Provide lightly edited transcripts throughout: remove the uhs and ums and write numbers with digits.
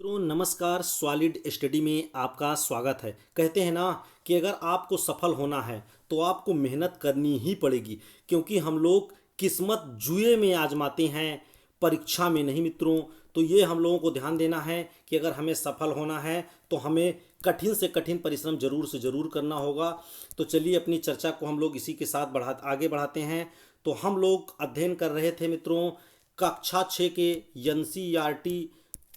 मित्रों नमस्कार। Solid study में आपका स्वागत है। कहते हैं ना कि अगर आपको सफल होना है तो आपको मेहनत करनी ही पड़ेगी, क्योंकि हम लोग किस्मत जुए में आजमाते हैं, परीक्षा में नहीं मित्रों। तो ये हम लोगों को ध्यान देना है कि अगर हमें सफल होना है तो हमें कठिन से कठिन परिश्रम जरूर से ज़रूर करना होगा। तो चलिए अपनी चर्चा को हम लोग इसी के साथ आगे बढ़ाते हैं। तो हम लोग अध्ययन कर रहे थे मित्रों कक्षा 6 के एनसीईआरटी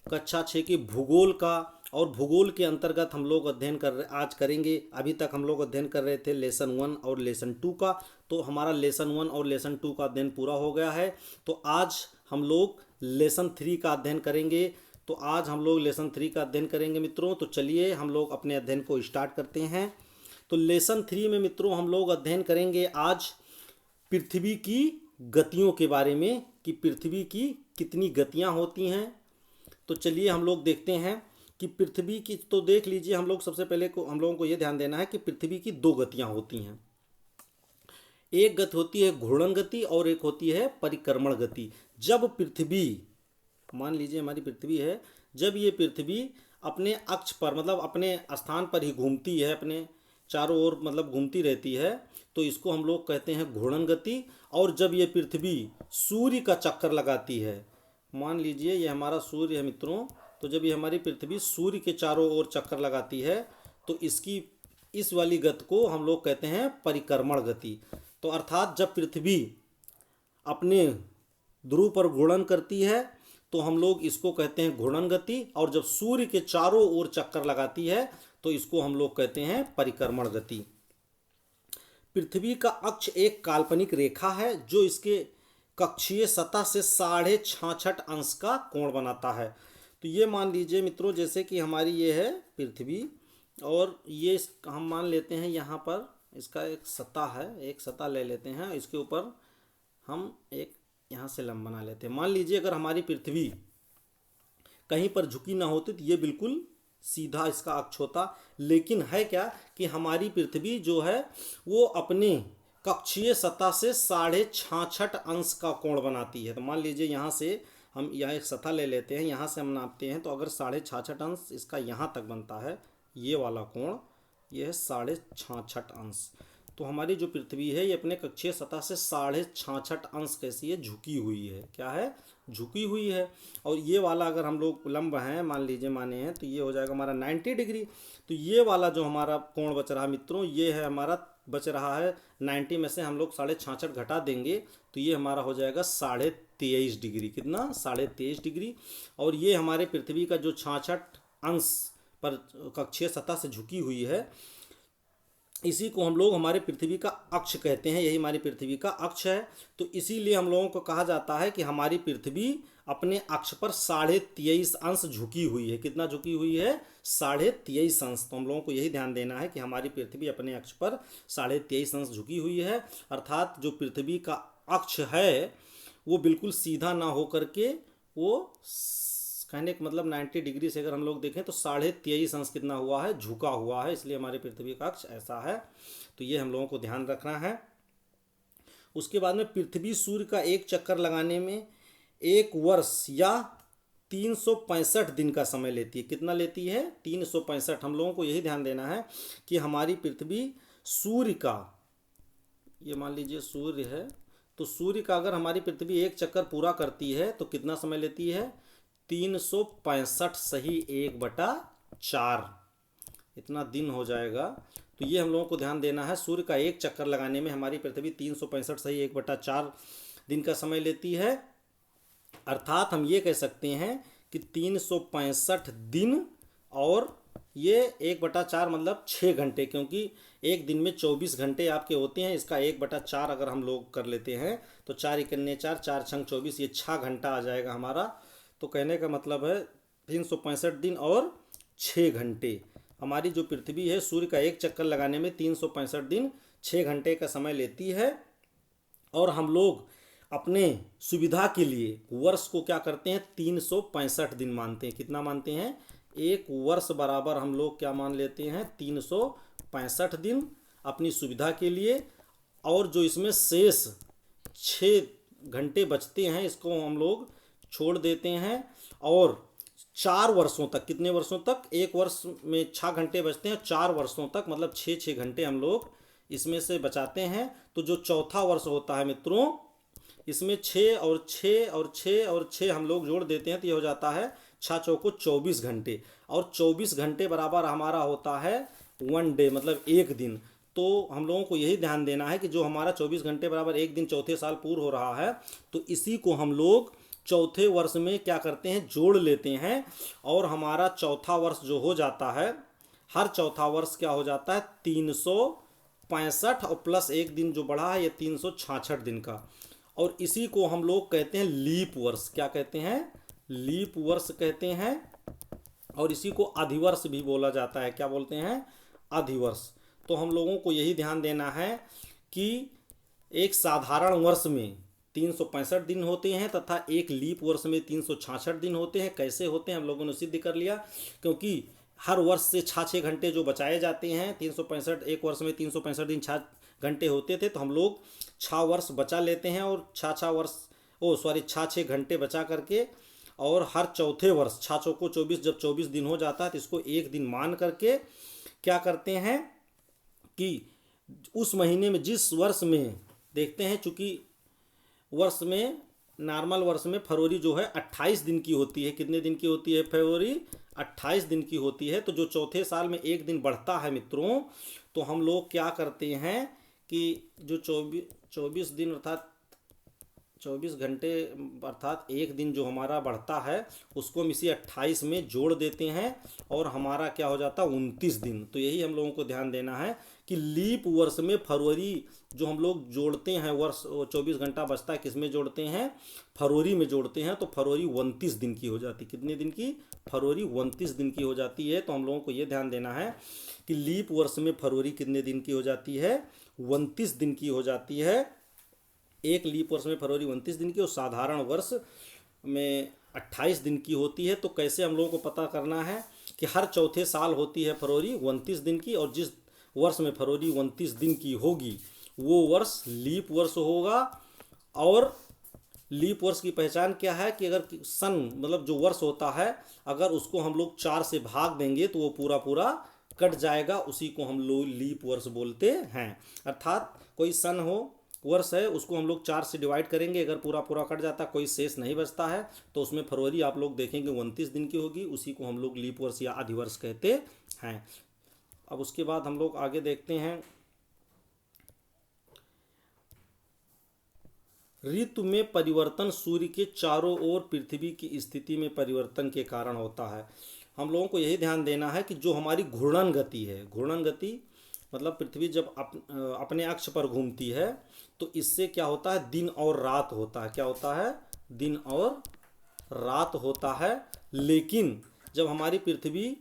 कक्षा 6 के भूगोल का, और भूगोल के अंतर्गत हम लोग अध्ययन आज करेंगे। अभी तक हम लोग अध्ययन कर रहे थे लेसन 1 और लेसन 2 का। तो हमारा लेसन 1 और लेसन 2 का अध्ययन पूरा हो गया है। तो आज हम लोग लेसन 3 का अध्ययन करेंगे। तो आज हम लोग लेसन 3 का अध्ययन करेंगे मित्रों। तो चलिए हम लोग अपने अध्ययन को स्टार्ट करते हैं। तो लेसन 3 में मित्रों हम लोग अध्ययन करेंगे आज पृथ्वी की गतियों के बारे में, कि पृथ्वी की कितनी गतियां होती हैं। तो चलिए हम लोग देखते हैं कि पृथ्वी की, तो देख लीजिए हम लोग सबसे पहले को हम लोगों को यह ध्यान देना है कि पृथ्वी की दो गतियां होती हैं। एक गति होती है घूर्णन गति और एक होती है परिक्रमण गति। जब पृथ्वी, मान लीजिए हमारी पृथ्वी है, जब ये पृथ्वी अपने अक्ष पर मतलब अपने स्थान पर ही घूमती है, अपने चारों ओर मतलब घूमती रहती है, तो इसको हम लोग कहते हैं घूर्णन गति। और जब ये पृथ्वी सूर्य का चक्कर लगाती है, मान लीजिए ये हमारा सूर्य है मित्रों, तो जब ये हमारी पृथ्वी सूर्य के चारों ओर चक्कर लगाती है तो इसकी इस वाली गति को हम लोग कहते हैं परिक्रमण गति। तो अर्थात जब पृथ्वी अपने ध्रुव पर घूर्णन करती है तो हम लोग इसको कहते हैं घूर्णन गति, और जब सूर्य के चारों ओर चक्कर लगाती है तो इसको हम लोग कहते हैं परिक्रमण गति। पृथ्वी का अक्ष एक काल्पनिक रेखा है जो इसके कक्षीय सतह से 66.5 अंश का कोण बनाता है। तो ये मान लीजिए मित्रों, जैसे कि हमारी ये है पृथ्वी, और ये हम मान लेते हैं यहाँ पर इसका एक सतह है, एक सतह ले लेते हैं, इसके ऊपर हम एक यहाँ से लंब बना लेते हैं। मान लीजिए अगर हमारी पृथ्वी कहीं पर झुकी ना होती तो ये बिल्कुल सीधा इसका अक्ष होता। लेकिन है क्या कि हमारी पृथ्वी जो है वो अपने कक्षीय सतह से 66.5 अंश का कोण बनाती है। तो मान लीजिए यहाँ से हम यहाँ एक सतह ले लेते हैं, यहाँ से हम नापते हैं, तो अगर 66.5 अंश इसका यहाँ तक बनता है, ये वाला कोण, ये है 66.5 अंश। तो हमारी जो पृथ्वी है ये अपने कक्षीय सतह से 66.5 अंश कैसी है, झुकी हुई है। क्या है, झुकी हुई है। और ये वाला अगर हम लोग लंब हैं, मान लीजिए माने हैं, तो ये हो जाएगा हमारा 90 डिग्री। तो ये वाला जो हमारा कोण बच रहा मित्रों, ये है हमारा बच रहा है 90 में से हम लोग 66.5 घटा देंगे तो ये हमारा हो जाएगा 23.5 डिग्री। कितना, 23.5 डिग्री। और ये हमारे पृथ्वी का जो 66 अंश पर कक्षीय सतह से झुकी हुई है, इसी को हम लोग हमारे पृथ्वी का अक्ष कहते हैं। यही हमारी पृथ्वी का अक्ष है। तो इसीलिए हम लोगों को कहा जाता है कि हमारी पृथ्वी अपने अक्ष पर 23.5 अंश झुकी हुई है। कितना झुकी हुई है, 23.5 अंश। तो हम लोगों को यही ध्यान देना है कि हमारी पृथ्वी अपने अक्ष पर 23.5 अंश झुकी हुई है। अर्थात जो पृथ्वी का अक्ष है वो बिल्कुल सीधा ना हो करके, वो कहने का मतलब 90 डिग्री से अगर हम लोग देखें तो 23.5 अंश कितना हुआ है, झुका हुआ है। इसलिए हमारे पृथ्वी का अक्ष ऐसा है। तो ये हम लोगों को ध्यान रखना है। उसके बाद में पृथ्वी सूर्य का एक चक्कर लगाने में 1 वर्ष या 365 दिन का समय लेती है। कितना लेती है, 365। हम लोगों को यही ध्यान देना है कि हमारी पृथ्वी सूर्य का, ये मान लीजिए सूर्य है, तो सूर्य का अगर हमारी पृथ्वी एक चक्कर पूरा करती है तो कितना समय लेती है, 365 सही 1/4, इतना दिन हो जाएगा। तो ये हम लोगों को ध्यान देना है। सूर्य का एक चक्कर लगाने में हमारी पृथ्वी 365 सही 1/4 दिन का समय लेती है। अर्थात हम ये कह सकते हैं कि 365 दिन, और ये 1/4 मतलब 6 घंटे, क्योंकि एक दिन में 24 घंटे आपके होते हैं। इसका 1/4 अगर हम लोग कर लेते हैं तो 4 × 4 4 × 24, ये 6 घंटा आ जाएगा हमारा। तो कहने का मतलब है 365 दिन और 6 घंटे। हमारी जो पृथ्वी है सूर्य का एक चक्कर लगाने में 365 दिन 6 घंटे का समय लेती है। और हम लोग अपने सुविधा के लिए वर्ष को क्या करते हैं, 365 दिन मानते हैं। कितना मानते हैं, एक वर्ष बराबर हम लोग क्या मान लेते हैं, 365 दिन अपनी सुविधा के लिए। और जो इसमें शेष 6 घंटे बचते हैं इसको हम लोग छोड़ देते हैं, और 4 वर्षों तक, कितने वर्षों तक, एक वर्ष में 6 घंटे बचते हैं, 4 वर्षों तक मतलब 6 घंटे हम लोग इसमें से बचाते हैं। तो जो चौथा वर्ष होता है मित्रों, इसमें 6 और 6 और 6 और 6 हम लोग जोड़ देते हैं तो ये हो जाता है 6 चौको 24 घंटे, और 24 घंटे बराबर हमारा होता है 1 डे, मतलब एक दिन। तो हम लोगों को यही ध्यान देना है कि जो हमारा 24 घंटे बराबर एक दिन चौथे साल पूर्ण हो रहा है, तो इसी को हम लोग चौथे वर्ष में क्या करते हैं, जोड़ लेते हैं, और हमारा चौथा वर्ष जो हो जाता है, हर चौथा वर्ष क्या हो जाता है 365, और प्लस एक दिन जो बढ़ा है ये 366 दिन का। और इसी को हम लोग कहते हैं लीप वर्ष। क्या कहते हैं, लीप वर्ष कहते हैं। और इसी को अधिवर्ष भी बोला जाता है। क्या बोलते हैं, अधिवर्ष। तो हम लोगों को यही ध्यान देना है कि एक साधारण वर्ष में 365 दिन होते हैं तथा एक लीप वर्ष में 366 दिन होते हैं। कैसे होते हैं हम लोगों ने सिद्ध कर लिया, क्योंकि हर वर्ष से 6 घंटे जो बचाए जाते हैं, 365 एक वर्ष में 365 दिन 6 घंटे होते थे, तो हम लोग 6 वर्ष बचा लेते हैं और 6 घंटे बचा करके, और हर चौथे वर्ष 6 चौको 24, जब 24 दिन हो जाता है तो इसको एक दिन मान करके क्या करते हैं कि उस महीने में जिस वर्ष में देखते हैं, चूँकि वर्ष में नॉर्मल वर्ष में फरवरी जो है 28 दिन की होती है। कितने दिन की होती है फरवरी, 28 दिन की होती है। तो जो चौथे साल में एक दिन बढ़ता है मित्रों, तो हम लोग क्या करते हैं कि जो 24 दिन अर्थात 24 घंटे अर्थात एक दिन जो हमारा बढ़ता है उसको हम इसी 28 में जोड़ देते हैं, और हमारा क्या हो जाता है 29 दिन। तो यही हम लोगों को ध्यान देना है कि लीप वर्ष में फरवरी जो हम लोग जोड़ते हैं, वर्ष 24 घंटा बचता है, किस में जोड़ते हैं, फरवरी में जोड़ते हैं। तो फरवरी 29 दिन की हो जाती है। कितने दिन की, फरवरी 29 दिन की हो जाती है। तो हम लोगों को ये ध्यान देना है कि लीप वर्ष में फरवरी कितने दिन की हो जाती है, 29 दिन की हो जाती है। एक लीप वर्ष में फरवरी 29 दिन की, और साधारण वर्ष में 28 दिन की होती है। तो कैसे हम लोगों को पता करना है कि हर चौथे साल होती है फरवरी 29 दिन की, और जिस वर्ष में फरवरी 29 दिन की होगी वो वर्ष लीप वर्ष होगा। और लीप वर्ष की पहचान क्या है कि अगर सन मतलब जो वर्ष होता है, अगर उसको हम लोग 4 से भाग देंगे तो वो पूरा पूरा कट जाएगा, उसी को हम लोग लीप वर्ष बोलते हैं। अर्थात कोई सन हो, वर्ष है, उसको हम लोग 4 से डिवाइड करेंगे, अगर पूरा पूरा कट जाता, कोई शेष नहीं बचता है, तो उसमें फरवरी आप लोग देखेंगे 29 दिन की होगी, उसी को हम लोग लीप वर्ष या अधिवर्ष कहते हैं। अब उसके बाद हम लोग आगे देखते हैं, ऋतु में परिवर्तन सूर्य के चारों ओर पृथ्वी की स्थिति में परिवर्तन के कारण होता है। हम लोगों को यही ध्यान देना है कि जो हमारी घूर्णन गति है, घूर्णन गति मतलब पृथ्वी जब अपने अक्ष पर घूमती है, तो इससे क्या होता है, दिन और रात होता है। क्या होता है, दिन और रात होता है। लेकिन जब हमारी पृथ्वी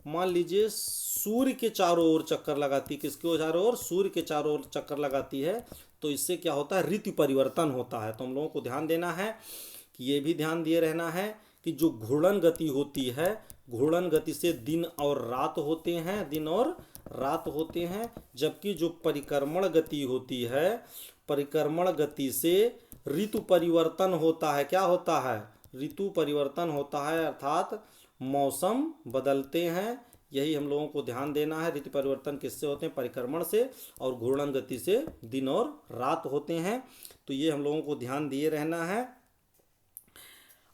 मान लीजिए सूर्य के चारों ओर चक्कर लगाती, किसके चारों ओर, सूर्य के चारों ओर चक्कर लगाती है, तो इससे क्या होता है, ऋतु परिवर्तन होता है। तो हम लोगों को ध्यान देना है कि ये भी ध्यान दिए रहना है कि जो घूर्णन गति होती है, घूर्णन गति से दिन और रात होते हैं, दिन और रात होते हैं। जबकि जो परिक्रमण गति होती है, परिक्रमण गति से ऋतु परिवर्तन होता है। क्या होता है, ऋतु परिवर्तन होता है, अर्थात मौसम बदलते हैं। यही हम लोगों को ध्यान देना है। ऋतु परिवर्तन किससे होते हैं, परिक्रमण से, और घूर्णन गति से दिन और रात होते हैं। तो ये हम लोगों को ध्यान दिए रहना है।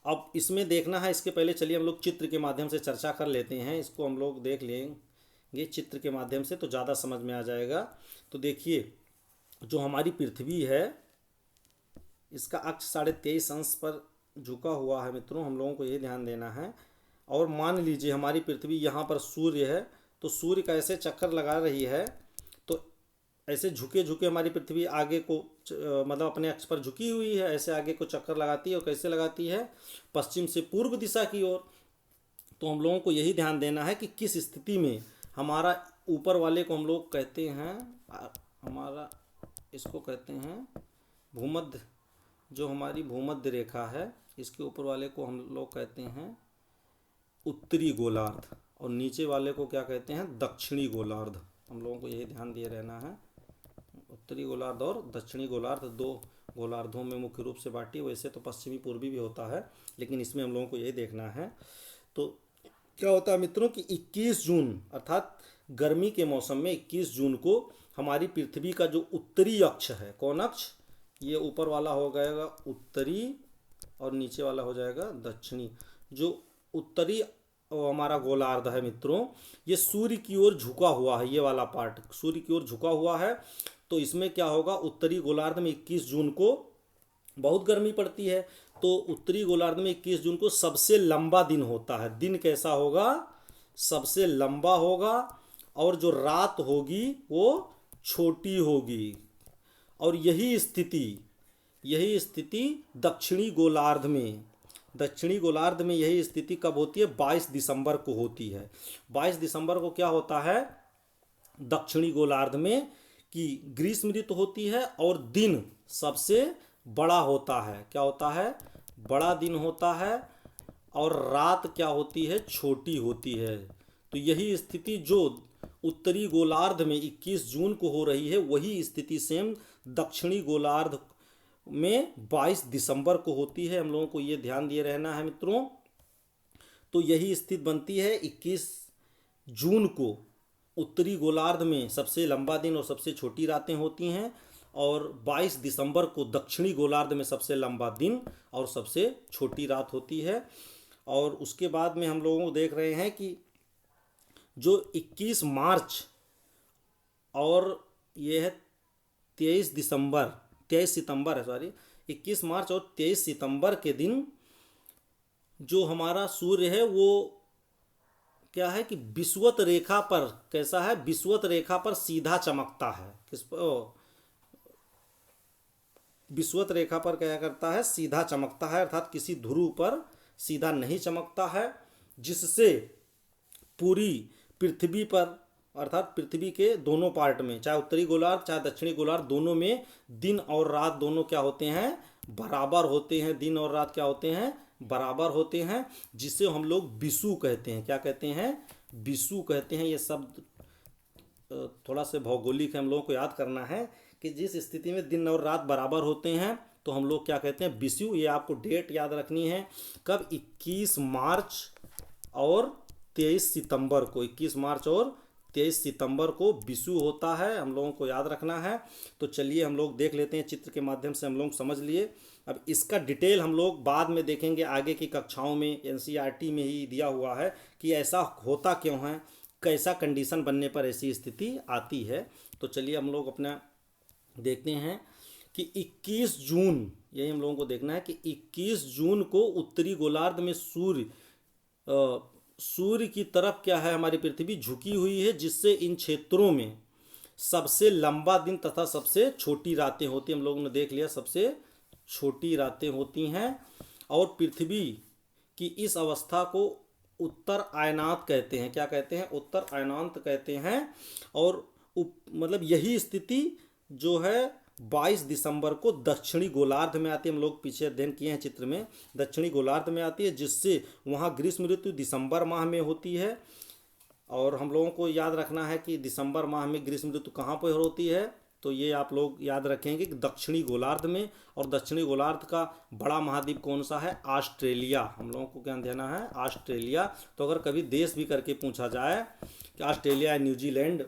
अब इसमें देखना है, इसके पहले चलिए हम लोग चित्र के माध्यम से चर्चा कर लेते हैं। इसको हम लोग देख लेंगे चित्र के माध्यम से, तो ज़्यादा समझ में आ जाएगा। तो देखिए, जो हमारी पृथ्वी है, इसका अक्ष 23.5 अंश पर झुका हुआ है मित्रों, हम लोगों को ये ध्यान देना है। और मान लीजिए हमारी पृथ्वी यहाँ पर सूर्य है, तो सूर्य का ऐसे चक्कर लगा रही है, तो ऐसे झुके झुके हमारी पृथ्वी आगे को मतलब अपने अक्ष पर झुकी हुई है, ऐसे आगे को चक्कर लगाती है। और कैसे लगाती है, पश्चिम से पूर्व दिशा की ओर। तो हम लोगों को यही ध्यान देना है कि किस स्थिति में हमारा ऊपर वाले को हम लोग कहते हैं, हमारा इसको कहते हैं भूमध्य, जो हमारी भूमध्य रेखा है, इसके ऊपर वाले को हम लोग कहते हैं उत्तरी गोलार्ध, और नीचे वाले को क्या कहते हैं, दक्षिणी गोलार्ध। हम लोगों को यही ध्यान दिए रहना है। उत्तरी गोलार्ध और दक्षिणी गोलार्ध 2 गोलार्धों में मुख्य रूप से बांटी। वैसे तो पश्चिमी पूर्वी भी होता है, लेकिन इसमें हम लोगों को यही देखना है। तो क्या होता है मित्रों कि 21 जून अर्थात गर्मी के मौसम में 21 जून को हमारी पृथ्वी का जो उत्तरी अक्ष है, कौन अक्ष, ये ऊपर वाला हो जाएगा उत्तरी और नीचे वाला हो जाएगा दक्षिणी। जो उत्तरी हमारा गोलार्ध है मित्रों, ये सूर्य की ओर झुका हुआ है, ये वाला पार्ट सूर्य की ओर झुका हुआ है। तो इसमें क्या होगा, उत्तरी गोलार्ध में 21 जून को बहुत गर्मी पड़ती है, तो उत्तरी गोलार्ध में 21 जून को सबसे लंबा दिन होता है। दिन कैसा होगा, सबसे लंबा होगा, और जो रात होगी वो छोटी होगी। और यही स्थिति दक्षिणी गोलार्ध में यही स्थिति कब होती है, 22 दिसंबर को होती है। 22 दिसंबर को क्या होता है दक्षिणी गोलार्ध में कि ग्रीष्म ऋतु होती है और दिन सबसे बड़ा होता है। क्या होता है, बड़ा दिन होता है, और रात क्या होती है, छोटी होती है। तो यही स्थिति जो उत्तरी गोलार्ध में 21 जून को हो रही है, वही स्थिति सेम दक्षिणी गोलार्ध में 22 दिसंबर को होती है। हम लोगों को ये ध्यान दिए रहना है मित्रों। तो यही स्थिति बनती है 21 जून को उत्तरी गोलार्ध में सबसे लंबा दिन और सबसे छोटी रातें होती हैं, और 22 दिसंबर को दक्षिणी गोलार्ध में सबसे लंबा दिन और सबसे छोटी रात होती है। और उसके बाद में हम लोगों को देख रहे हैं कि जो 21 मार्च और ये है 23 सितंबर है, सॉरी 21 मार्च और 23 सितंबर के दिन जो हमारा सूर्य है वो क्या है कि विषुवत रेखा पर, कैसा है, विषुवत रेखा पर सीधा चमकता है। किस पर, विषुवत रेखा पर क्या करता है, सीधा चमकता है, अर्थात किसी ध्रुव पर सीधा नहीं चमकता है, जिससे पूरी पृथ्वी पर अर्थात पृथ्वी के दोनों पार्ट में, चाहे उत्तरी गोलार्ध चाहे दक्षिणी गोलार्ध, दोनों में दिन और रात दोनों क्या होते हैं, बराबर होते हैं। दिन और रात क्या होते हैं, बराबर होते हैं, जिसे हम लोग विषु कहते हैं। क्या कहते हैं, विषु कहते हैं। ये शब्द थोड़ा से भौगोलिक है, हम लोगों को याद करना है कि जिस स्थिति में दिन और रात बराबर होते हैं तो हम लोग क्या कहते हैं, विषु। ये आपको डेट याद रखनी है, कब, 21 मार्च और 23 सितंबर को। 21 मार्च और 23 सितंबर को विषु होता है, हम लोगों को याद रखना है। तो चलिए हम लोग देख लेते हैं, चित्र के माध्यम से हम लोग समझ लिए। अब इसका डिटेल हम लोग बाद में देखेंगे, आगे की कक्षाओं में एनसीईआरटी में ही दिया हुआ है कि ऐसा होता क्यों है, कैसा कंडीशन बनने पर ऐसी स्थिति आती है। तो चलिए हम लोग अपना देखते हैं कि 21 जून, यही हम लोगों को देखना है कि 21 जून को उत्तरी गोलार्ध में सूर्य की तरफ क्या है, हमारी पृथ्वी झुकी हुई है, जिससे इन क्षेत्रों में सबसे लंबा दिन तथा सबसे छोटी रातें होती हैं। हम लोगों ने देख लिया, सबसे छोटी रातें होती हैं। और पृथ्वी की इस अवस्था को उत्तर अयनांत कहते हैं। क्या कहते हैं, उत्तर अयनांत कहते हैं। और मतलब यही स्थिति जो है 22 दिसंबर को दक्षिणी गोलार्ध में आती है। हम लोग पीछे अध्ययन किए हैं चित्र में, दक्षिणी गोलार्ध में आती है, जिससे वहाँ ग्रीष्म ऋतु दिसंबर माह में होती है। और हम लोगों को याद रखना है कि दिसंबर माह में ग्रीष्म ऋतु कहाँ पर होती है, तो ये आप लोग याद रखेंगे कि दक्षिणी गोलार्ध में। और दक्षिणी गोलार्ध का बड़ा महाद्वीप कौन सा है, ऑस्ट्रेलिया। हम लोगों को क्या देना है, ऑस्ट्रेलिया। तो अगर कभी देश भी करके पूछा जाए कि ऑस्ट्रेलिया या न्यूजीलैंड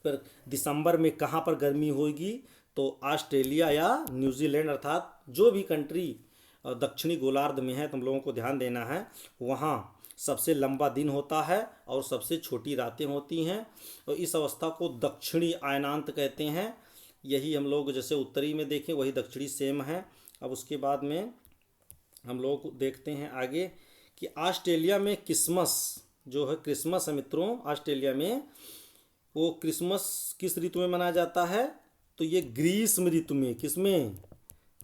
पर दिसंबर में कहाँ पर गर्मी होगी, तो ऑस्ट्रेलिया या न्यूजीलैंड, अर्थात जो भी कंट्री दक्षिणी गोलार्ध में है, तो हम लोगों को ध्यान देना है, वहाँ सबसे लंबा दिन होता है और सबसे छोटी रातें होती हैं। और इस अवस्था को दक्षिणी अयनांत कहते हैं। यही हम लोग जैसे उत्तरी में देखें वही दक्षिणी सेम है। अब उसके बाद में हम लोग देखते हैं आगे कि ऑस्ट्रेलिया में क्रिसमस जो है, क्रिसमस है मित्रों, ऑस्ट्रेलिया में वो क्रिसमस किस ऋतु में मनाया जाता है, तो ये ग्रीष्म ऋतु में। किसमें,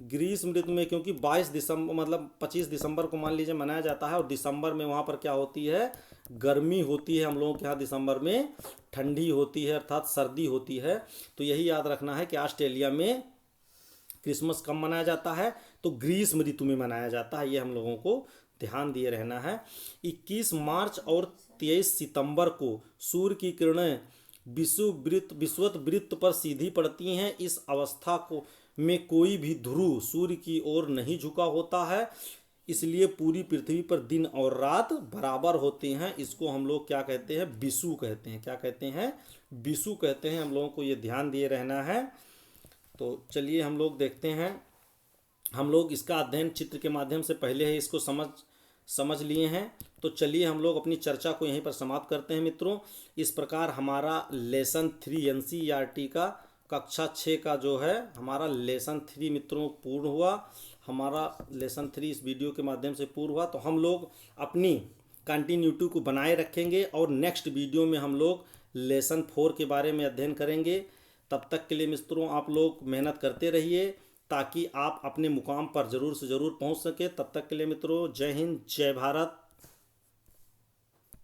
ग्रीष्म ऋतु में, क्योंकि 22 दिसंबर मतलब 25 दिसंबर को मान लीजिए मनाया जाता है, और दिसंबर में वहाँ पर क्या होती है, गर्मी होती है। हम लोगों के यहाँ दिसंबर में ठंडी होती है, अर्थात सर्दी होती है। तो यही याद रखना है कि ऑस्ट्रेलिया में क्रिसमस कब मनाया जाता है, तो ग्रीष्म ऋतु में मनाया जाता है। ये हम लोगों को ध्यान दिए रहना है। 21 मार्च और 23 सितंबर को सूर्य की किरणें विषुवत वृत्त पर सीधी पड़ती हैं। इस अवस्था को में कोई भी ध्रुव सूर्य की ओर नहीं झुका होता है। इसलिए पूरी पृथ्वी पर दिन और रात बराबर होते हैं। इसको हम लोग क्या कहते हैं, विषु कहते हैं। क्या कहते हैं, विषु कहते हैं। हम लोगों को ये ध्यान दिए रहना है। तो चलिए हम लोग देखते हैं। हम लोग इसका अध्ययन चित्र के माध्यम से पहले ही इसको समझ समझ लिए हैं। तो चलिए हम लोग अपनी चर्चा को यहीं पर समाप्त करते हैं मित्रों। इस प्रकार हमारा लेसन 3 एनसीईआरटी का कक्षा 6 का जो है हमारा लेसन 3 मित्रों पूर्ण हुआ। हमारा लेसन 3 इस वीडियो के माध्यम से पूर्ण हुआ। तो हम लोग अपनी कंटिन्यूटी को बनाए रखेंगे और नेक्स्ट वीडियो में हम लोग लेसन 4 के बारे में अध्ययन करेंगे। तब तक के लिए मित्रों आप लोग मेहनत करते रहिए ताकि आप अपने मुकाम पर ज़रूर से ज़रूर पहुंच सके। तब तक के लिए मित्रों जय हिंद, जय भारत।